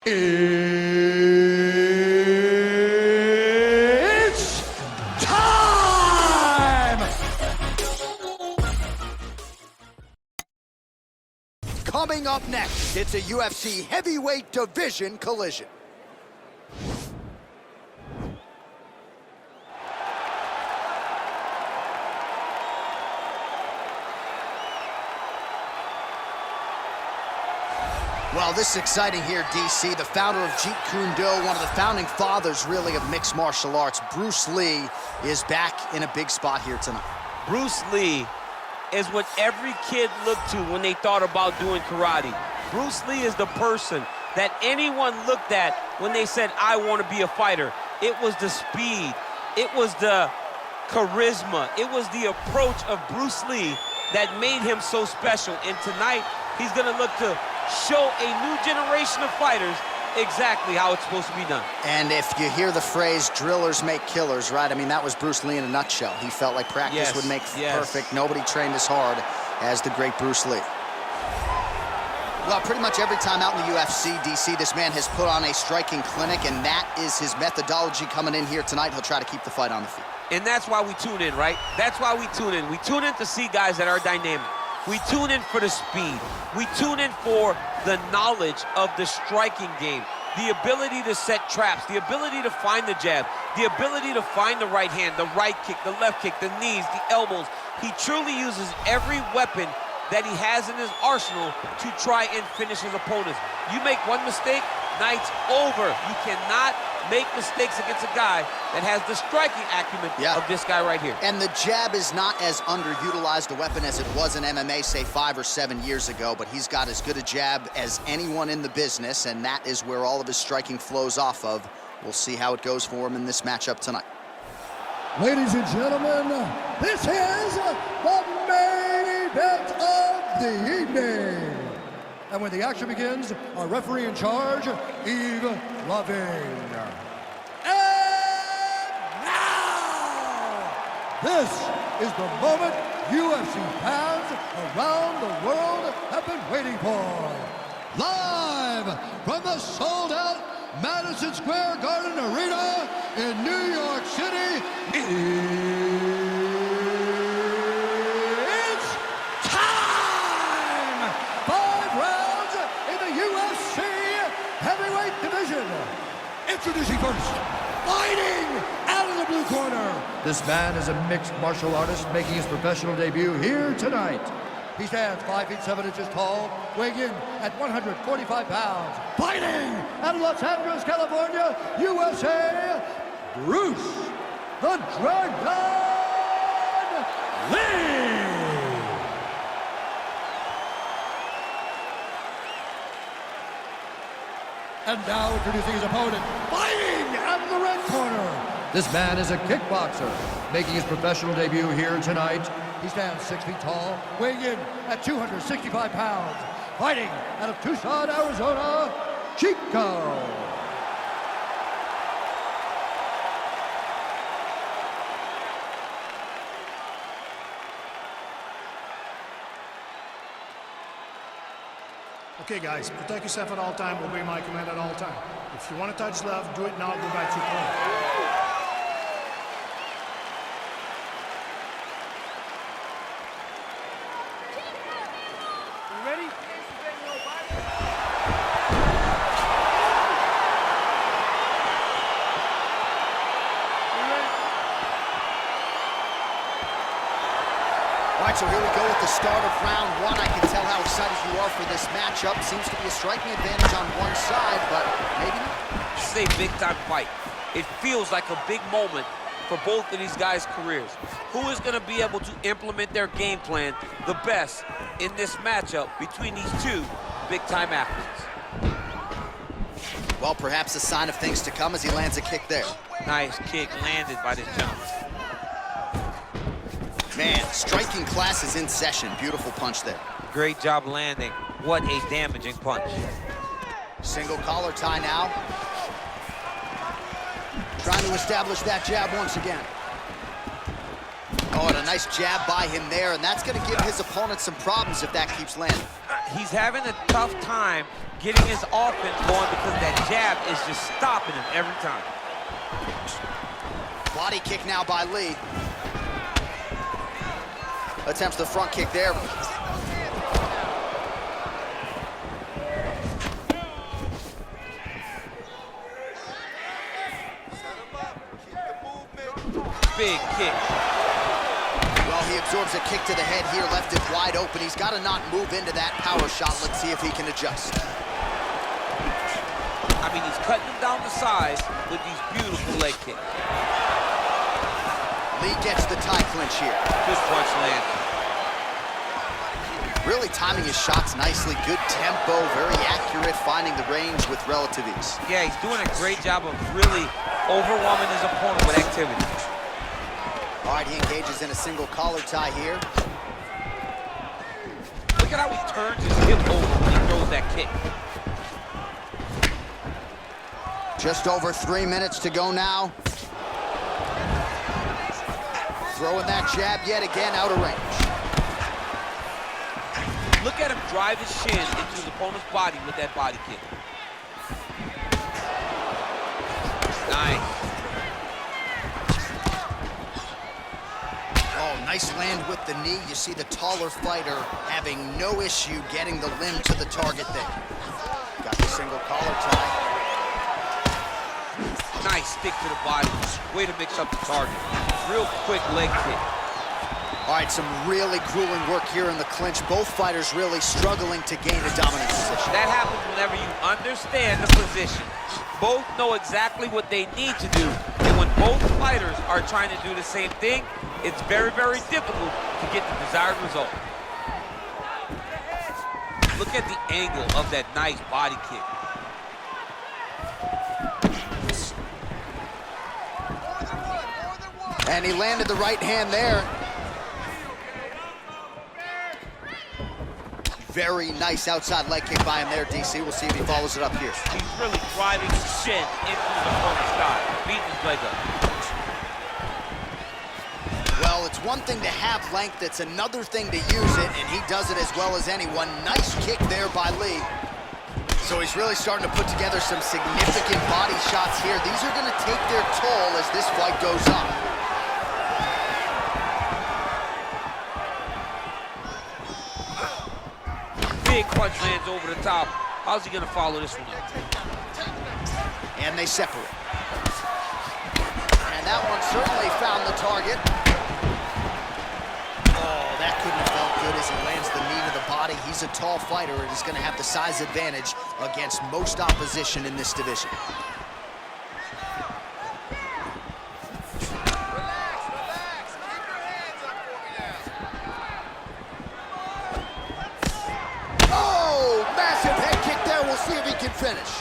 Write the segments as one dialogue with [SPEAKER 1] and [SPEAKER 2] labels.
[SPEAKER 1] It's time! Coming up next, it's a UFC heavyweight division collision. Well, this is exciting here, DC. The founder of Jeet Kune Do, one of the founding fathers, really, of mixed martial arts, Bruce Lee, is back in a big spot here tonight.
[SPEAKER 2] Bruce Lee is what every kid looked to when they thought about doing karate. Bruce Lee is the person that anyone looked at when they said, I want to be a fighter. It was the speed. It was the charisma. It was the approach of Bruce Lee that made him so special. And tonight, he's going to look to show a new generation of fighters exactly how it's supposed to be done.
[SPEAKER 1] And if you hear the phrase, drillers make killers, right? I mean, that was Bruce Lee in a nutshell. He felt like practice would make perfect. Nobody trained as hard as the great Bruce Lee. Well, pretty much every time out in the UFC, DC, this man has put on a striking clinic, and that is his methodology coming in here tonight. He'll try to keep the fight on the feet.
[SPEAKER 2] And that's why we tune in, right? That's why we tune in. We tune in to see guys that are dynamic. We tune in for the speed. We tune in for the knowledge of the striking game, the ability to set traps, the ability to find the jab, the ability to find the right hand, the right kick, the left kick, the knees, the elbows. He truly uses every weapon that he has in his arsenal to try and finish his opponents. You make one mistake, night's over. You cannot make mistakes against a guy that has the striking acumen of this guy right here.
[SPEAKER 1] And the jab is not as underutilized a weapon as it was in MMA, say, 5 or 7 years ago, but he's got as good a jab as anyone in the business, and that is where all of his striking flows off of. We'll see how it goes for him in this matchup tonight.
[SPEAKER 3] Ladies and gentlemen, this is the main event of the evening. And when the action begins, our referee in charge, Yves Lavigne. And now, this is the moment UFC fans around the world have been waiting for. Live from the sold-out Madison Square Garden Arena in New York City, it's time! 5 rounds in the UFC heavyweight division. Introducing first, fighting out of the blue corner. This man is a mixed martial artist making his professional debut here tonight. He stands 5 feet 7 inches tall, weighing in at 145 pounds. Fighting out of Los Angeles, California, USA, Bruce the Dragon Lee. And now introducing his opponent, fighting out of the red corner. This man is a kickboxer, making his professional debut here tonight. He stands 6 feet tall, weighing in at 265 pounds. Fighting out of Tucson, Arizona, Chico.
[SPEAKER 4] Okay, guys, protect yourself at all time, obey my command at all time. If you want to touch left, do it now, go back to your corner. You ready?
[SPEAKER 1] All right, so here we go with the start of round 1. I can tell how excited you are for this matchup. Seems to be a striking advantage on one side, but maybe not.
[SPEAKER 2] This is a big-time fight. It feels like a big moment for both of these guys' careers. Who is going to be able to implement their game plan the best in this matchup between these two big-time athletes?
[SPEAKER 1] Well, perhaps a sign of things to come as he lands a kick there.
[SPEAKER 2] Nice kick landed by this gentleman.
[SPEAKER 1] Man, striking class is in session. Beautiful punch there.
[SPEAKER 2] Great job landing. What a damaging punch.
[SPEAKER 1] Single collar tie now. Trying to establish that jab once again. Oh, and a nice jab by him there, and that's going to give his opponent some problems if that keeps landing.
[SPEAKER 2] he's having a tough time getting his offense going because that jab is just stopping him every time.
[SPEAKER 1] Body kick now by Lee. Attempts the front kick there.
[SPEAKER 2] Big kick.
[SPEAKER 1] Well, he absorbs a kick to the head here, left it wide open. He's got to not move into that power shot. Let's see if he can adjust.
[SPEAKER 2] I mean, he's cutting him down the sides with these beautiful leg kicks.
[SPEAKER 1] Lee gets the tie clinch here.
[SPEAKER 2] Good punch land.
[SPEAKER 1] Really timing his shots nicely. Good tempo, very accurate, finding the range with relative ease.
[SPEAKER 2] Yeah, he's doing a great job of really overwhelming his opponent with activity.
[SPEAKER 1] All right, he engages in a single collar tie here.
[SPEAKER 2] Look at how he turns his hip over when he throws that kick.
[SPEAKER 1] Just over 3 minutes to go now. Throwing that jab yet again out of range.
[SPEAKER 2] Look at him drive his shin into his opponent's body with that body kick. Nice.
[SPEAKER 1] Oh, nice land with the knee. You see the taller fighter having no issue getting the limb to the target there. Got the single collar tie.
[SPEAKER 2] Nice stick to the body. Way to mix up the target. Real quick leg kick.
[SPEAKER 1] All right, some really grueling work here in the clinch. Both fighters really struggling to gain a dominant position.
[SPEAKER 2] That happens whenever you understand the position. Both know exactly what they need to do. And when both fighters are trying to do the same thing, it's very, very difficult to get the desired result. Look at the angle of that nice body kick.
[SPEAKER 1] And he landed the right hand there. Very nice outside leg kick by him there, DC. We'll see if he follows it up here.
[SPEAKER 2] He's really driving his shin into his opponent's thigh, beating his leg up.
[SPEAKER 1] Well, it's one thing to have length, it's another thing to use it, and he does it as well as anyone. Nice kick there by Lee. So he's really starting to put together some significant body shots here. These are going to take their toll as this fight goes on.
[SPEAKER 2] Big punch lands over the top. How's he gonna follow this one up?
[SPEAKER 1] And they separate. And that one certainly found the target. Oh, that couldn't have felt good as he lands the knee to the body. He's a tall fighter and he's gonna have the size advantage against most opposition in this division. See if he can finish.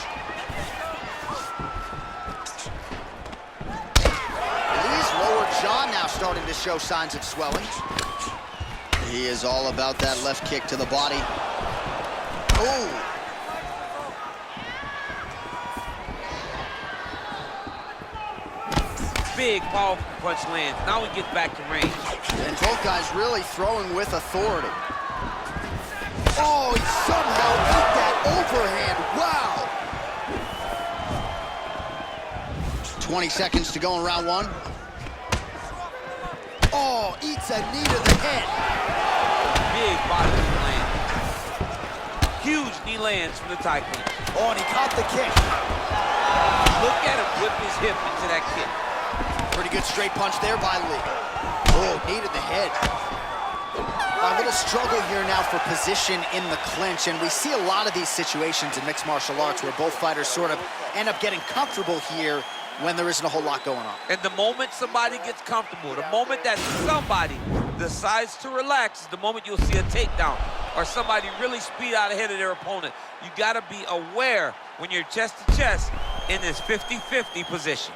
[SPEAKER 1] Lee's lower jaw now starting to show signs of swelling. He is all about that left kick to the body. Oh!
[SPEAKER 2] Big, powerful punch lands. Now he gets back to range.
[SPEAKER 1] And both guys really throwing with authority. Oh, he somehow beat that overhand. Wow. 20 seconds to go in round one. Oh, eats a knee to the head.
[SPEAKER 2] Big body land. Huge knee lands from the tie clinch.
[SPEAKER 1] Oh, and he caught the kick.
[SPEAKER 2] Look at him whip his hip into that kick.
[SPEAKER 1] Pretty good straight punch there by Lee. Oh, knee to the head. A little struggle here now for position in the clinch, and we see a lot of these situations in mixed martial arts where both fighters sort of end up getting comfortable here when there isn't a whole lot going on.
[SPEAKER 2] And the moment somebody gets comfortable, the moment that somebody decides to relax, is the moment you'll see a takedown or somebody really speed out ahead of their opponent. You gotta be aware when you're chest to chest in this 50-50 position.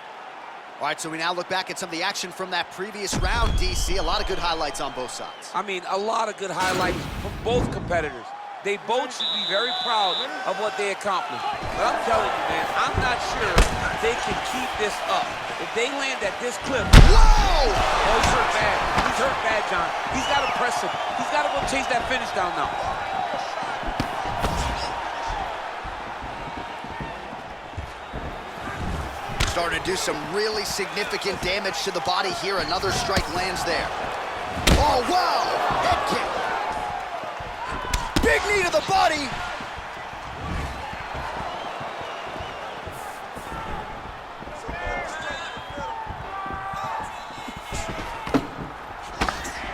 [SPEAKER 1] All right, so we now look back at some of the action from that previous round, DC. A lot of good highlights on both sides.
[SPEAKER 2] I mean, a lot of good highlights from both competitors. They both should be very proud of what they accomplished. But I'm telling you, man, I'm not sure they can keep this up. If they land at this clip...
[SPEAKER 1] Whoa!
[SPEAKER 2] Oh, he's hurt bad. He's hurt bad, John. He's got to press him. He's got to go chase that finish down now.
[SPEAKER 1] Starting to do some really significant damage to the body here. Another strike lands there. Oh, wow! Head kick. Big knee to the body.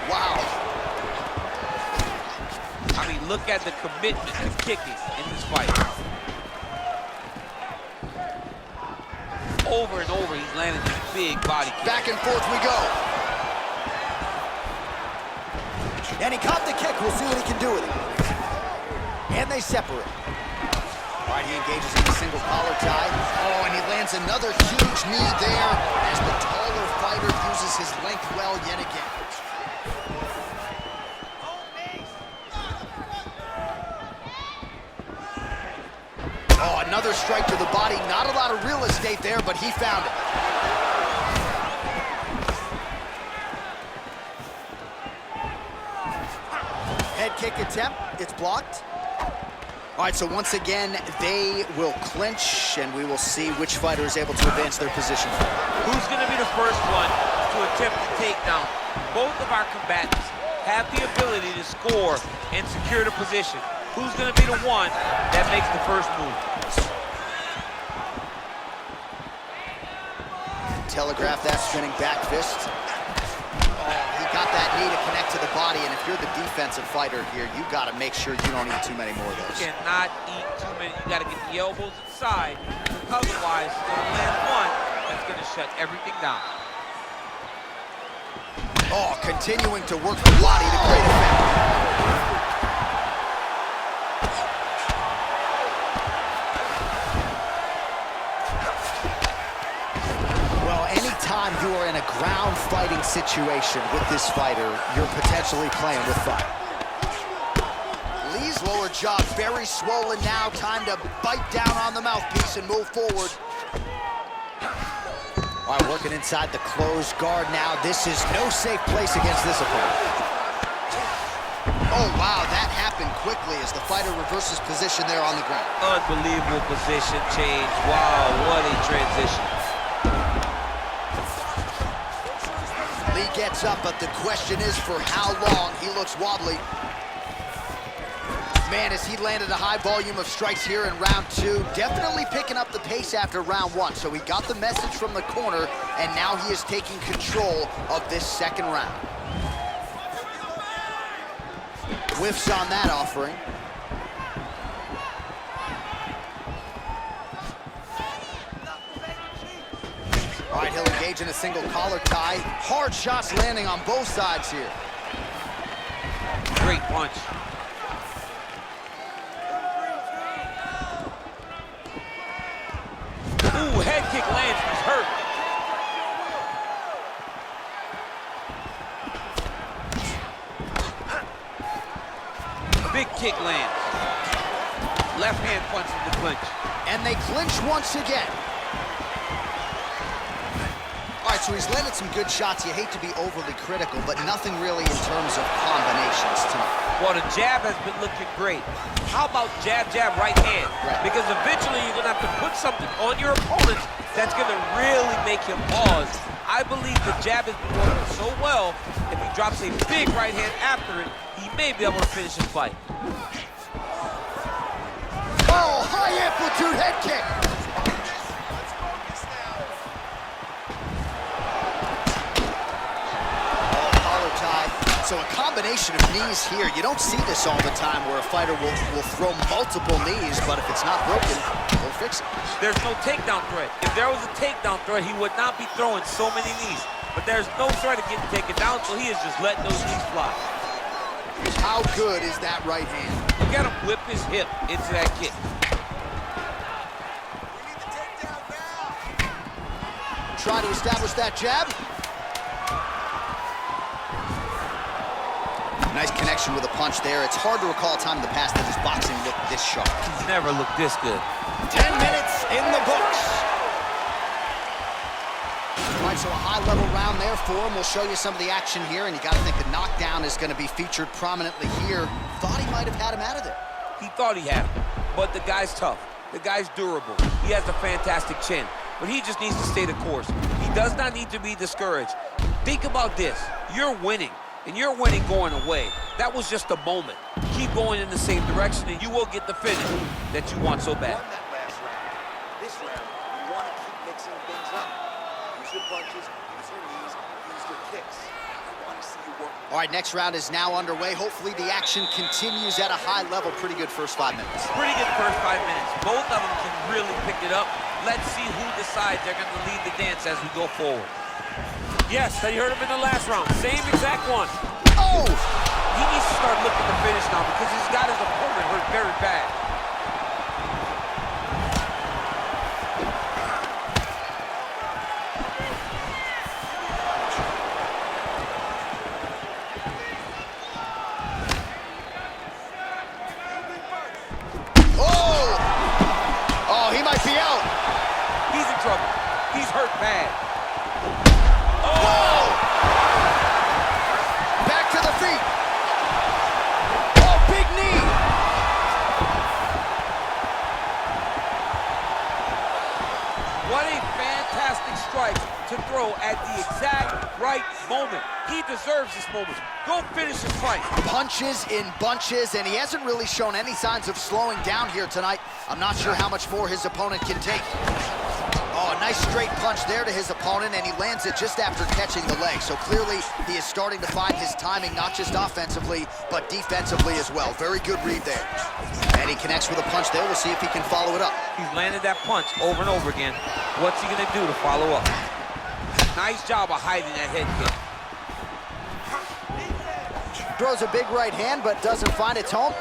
[SPEAKER 1] Wow.
[SPEAKER 2] I mean, look at the commitment to kicking in this fight. Over and over, he's landing these big body kicks.
[SPEAKER 1] Back and forth we go. And he caught the kick. We'll see what he can do with it. And they separate. All right, he engages in a single collar tie. Oh, and he lands another huge knee there as the taller fighter uses his length well yet again. Oh, another strike to the body. Not a lot of real estate there, but he found it. Head kick attempt. It's blocked. All right, so once again, they will clinch, and we will see which fighter is able to advance their position.
[SPEAKER 2] Who's going to be the first one to attempt the takedown? Both of our combatants have the ability to score and secure the position. Who's going to be the one that makes the first move?
[SPEAKER 1] Telegraph that spinning back fist. He got that knee to connect to the body, and if you're the defensive fighter here, you got to make sure you don't eat too many more of those.
[SPEAKER 2] You cannot eat too many. You got to get the elbows inside. Otherwise, you're going to land one that's going to shut everything down.
[SPEAKER 1] Oh, continuing to work the body to great effect. Anytime you are in a ground fighting situation with this fighter, you're potentially playing with fire. Lee's lower jaw very swollen now. Time to bite down on the mouthpiece and move forward. All right, working inside the closed guard now. This is no safe place against this opponent. Oh, wow, that happened quickly as the fighter reverses position there on the ground.
[SPEAKER 2] Unbelievable position change. Wow, what a transition.
[SPEAKER 1] Lee gets up, but the question is for how long. He looks wobbly. Man, as he landed a high volume of strikes here in round two, definitely picking up the pace after round one. So he got the message from the corner, and now he is taking control of this second round. Whiffs on that offering. All right, he'll engage in a single collar tie. Hard shots landing on both sides here.
[SPEAKER 2] Great punch. Ooh, head kick lands. He's hurt. Big kick lands. Left hand punch in the clinch.
[SPEAKER 1] And they clinch once again. All right, so he's landed some good shots. You hate to be overly critical, but nothing really in terms of combinations tonight.
[SPEAKER 2] Well, the jab has been looking great. How about jab, jab, right hand?
[SPEAKER 1] Right.
[SPEAKER 2] Because eventually you're going to have to put something on your opponent that's going to really make him pause. I believe the jab has been working so well, if he drops a big right hand after it, he may be able to finish his fight.
[SPEAKER 1] Oh, high amplitude head kick. So a combination of knees here. You don't see this all the time where a fighter will throw multiple knees, but if it's not broken, they'll fix it.
[SPEAKER 2] There's no takedown threat. If there was a takedown threat, he would not be throwing so many knees. But there's no threat of getting taken down, so he is just letting those knees fly.
[SPEAKER 1] How good is that right hand?
[SPEAKER 2] Look at him whip his hip into that kick.
[SPEAKER 1] Try to establish that jab. Nice connection with a punch there. It's hard to recall a time in the past that his boxing looked this sharp.
[SPEAKER 2] He's never looked this good.
[SPEAKER 1] 10 minutes in the books. All right, so a high-level round there for him. We'll show you some of the action here, and you got to think the knockdown is going to be featured prominently here. Thought he might have had him out of there.
[SPEAKER 2] He thought he had him, but the guy's tough. The guy's durable. He has a fantastic chin. but he just needs to stay the course. He does not need to be discouraged. Think about this. You're winning, and you're winning going away. That was just a moment. Keep going in the same direction, and you will get the finish that you want so bad.
[SPEAKER 5] Won that last round. This round, you want to keep mixing things up. Use your punches, use your knees, use your kicks. I want to see you work.
[SPEAKER 1] All right, next round is now underway. Hopefully the action continues at a high level. Pretty good first 5 minutes.
[SPEAKER 2] Pretty good first 5 minutes. Both of them can really pick it up. Let's see who decides they're going to lead the dance as we go forward.
[SPEAKER 6] Yes, you heard him in the last round. Same exact one.
[SPEAKER 1] Oh!
[SPEAKER 2] He needs to start looking to finish now because he's got his opponent hurt very bad.
[SPEAKER 1] Oh, he might be out.
[SPEAKER 2] He's in trouble. He's hurt bad.
[SPEAKER 1] Oh! Back to the feet. Oh, big knee.
[SPEAKER 2] What a fantastic strike to throw at the exact right moment. He deserves this moment. Go finish his fight.
[SPEAKER 1] Punches in bunches, and he hasn't really shown any signs of slowing down here tonight. I'm not sure how much more his opponent can take. Oh, a nice straight punch there to his opponent, and he lands it just after catching the leg. So clearly, he is starting to find his timing, not just offensively, but defensively as well. Very good read there. And he connects with a punch there. We'll see if he can follow it up.
[SPEAKER 2] He's landed that punch over and over again. What's he gonna do to follow up? Nice job of hiding that head kick.
[SPEAKER 1] Throws a big right hand, but doesn't find its home.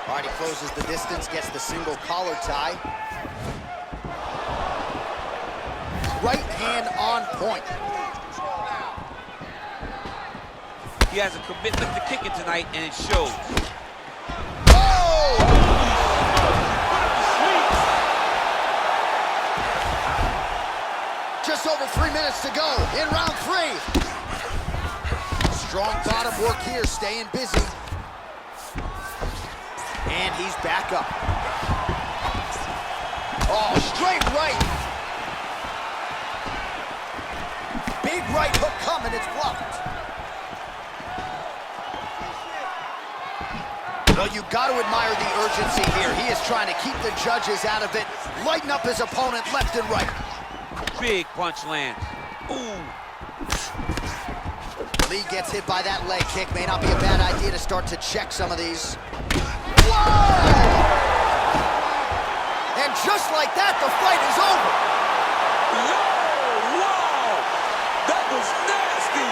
[SPEAKER 1] All right, he closes the distance, gets the single collar tie. Right hand on point.
[SPEAKER 2] He has a commitment to kicking tonight, and it shows.
[SPEAKER 1] Oh! Just over 3 minutes to go in round 3. Strong bottom work here, staying busy. And he's back up. Oh, straight right. Big right hook coming, it's blocked. Well, you got to admire the urgency here. He is trying to keep the judges out of it, lighten up his opponent left and right.
[SPEAKER 2] Big punch lands. Ooh.
[SPEAKER 1] Lee gets hit by that leg kick. May not be a bad idea to start to check some of these. Whoa! And just like that, the fight is over.
[SPEAKER 2] Wow! That was nasty!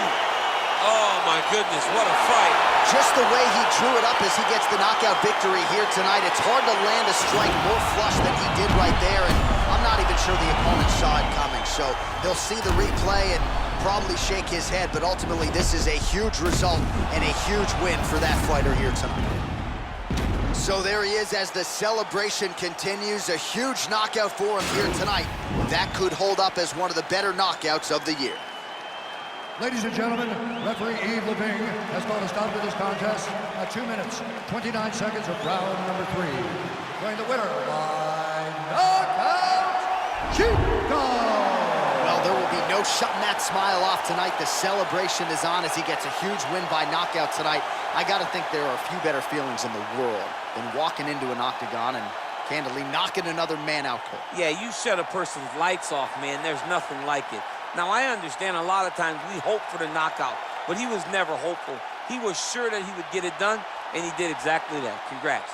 [SPEAKER 2] Oh my goodness, what a fight.
[SPEAKER 1] Just the way he drew it up as he gets the knockout victory here tonight. It's hard to land a strike more flush than he did right there, and I'm not even sure the opponent saw it coming. So he'll see the replay and probably shake his head, but ultimately this is a huge result and a huge win for that fighter here tonight. So there he is as the celebration continues. A huge knockout for him here tonight. That could hold up as one of the better knockouts of the year.
[SPEAKER 3] Ladies and gentlemen, referee Yves Levine has called a stop to this contest at 2 minutes, 29 seconds of round number 3. Declaring the winner by knockout, Chico!
[SPEAKER 1] Well, there will be no shutting that smile off tonight. The celebration is on as he gets a huge win by knockout tonight. I gotta think there are a few better feelings in the world than walking into an octagon and candidly knocking another man out cold.
[SPEAKER 2] Yeah, you shut a person's lights off, man. There's nothing like it. Now, I understand a lot of times we hope for the knockout, but he was never hopeful. He was sure that he would get it done, and he did exactly that. Congrats.